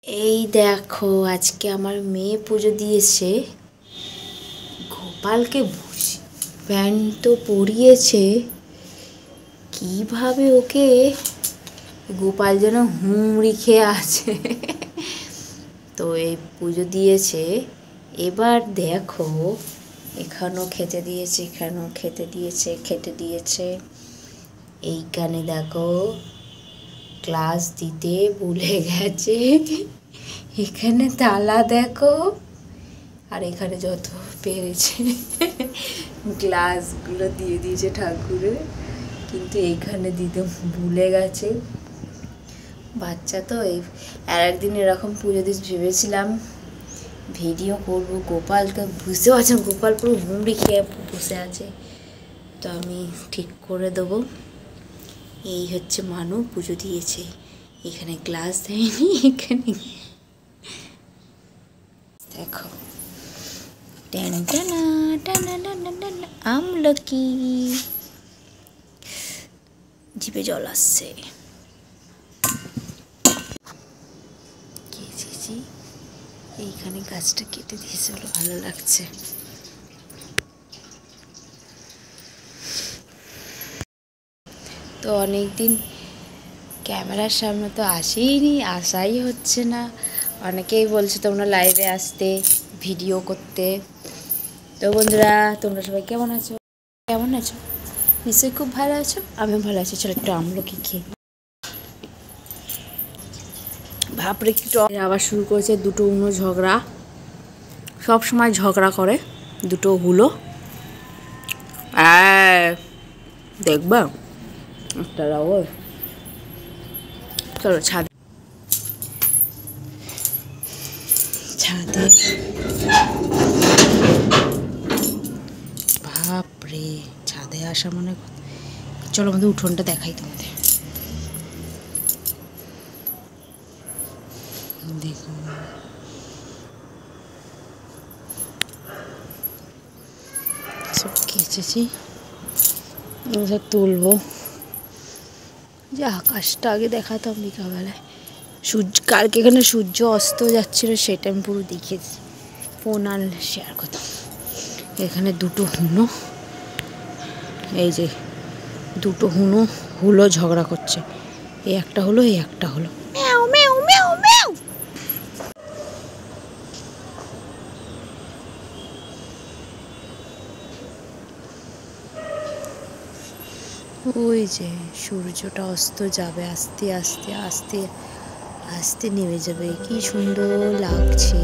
এই দেখো আজকে আমার মেয়ে পুজো দিয়েছে। গোপালকে প্যান্ট তো পরিয়েছে, কিভাবে ওকে গোপাল যেন হুমড়ি খেয়ে আছে। তো এই পুজো দিয়েছে। এবার দেখো এখানেও খেতে দিয়েছে, এখানেও খেতে দিয়েছে। এইখানে দেখো ক্লাস দিতে ভুলে গেছে। এখানে তালা দেখো, আর এখানে যত পেরেছে গ্লাসগুলো দিয়ে দিয়েছে ঠাকুরের, কিন্তু এইখানে দিতে ভুলে গেছে। বাচ্চা তো এই আর একদিন এরকম পুজো দিতে ভেবেছিলাম ভিডিও করবো। গোপালকে বুঝতে পারছেন, গোপাল পুরো হুমড়ি খেয়ে বসে আছে। তো আমি ঠিক করে দেবো। এই হচ্ছে মানু পুজো দিয়েছে। এখানে গ্লাস দেয়নি, এখানে দেখো আমলকি, জিভে জল আসছে। এইখানে গাছটা কেটে দিয়েছে, ভালো লাগছে। তো অনেকদিন ক্যামেরার সামনে তো আসাই হচ্ছে না। অনেকেই বলছে তোমরা লাইভে আসতে, ভিডিও করতে। তো বন্ধুরা, তোমরা সবাই কেমন আছো? নিশ্চয়ই খুব ভালো আছো। আমিও ভালো আছি। চলো একটু আমলকি খেয়ে। ভাবরে একটু আবার শুরু করেছে দুটো উনো ঝগড়া। সব সময় ঝগড়া করে দুটো হুলো। দেখবা একটা রাও। চলো ছাদে বাপরে, ছাদে আসা মনে। চলো আমাদের উঠোনটা দেখাই তোমাদের। দেখো সব কেচেছি, সব তুলবো। যে আকাশটা আগে দেখাতাম বিকালবেলায়, কালকে এখানে সূর্য অস্ত যাচ্ছিল, সেটা আমি পুরো দেখেছি। ফোন আনলে শেয়ার করতাম। এখানে দুটো হুনো, এই যে দুটো হুলো ঝগড়া করছে। এই একটা হলো, এই একটা হলো। ম্যাও ম্যাও ম্যাও ম্যাও। ওই যে সূর্যটা অস্ত যাবে, আস্তে আস্তে আস্তে আস্তে নেমে যাবে। কি সুন্দর লাগছে।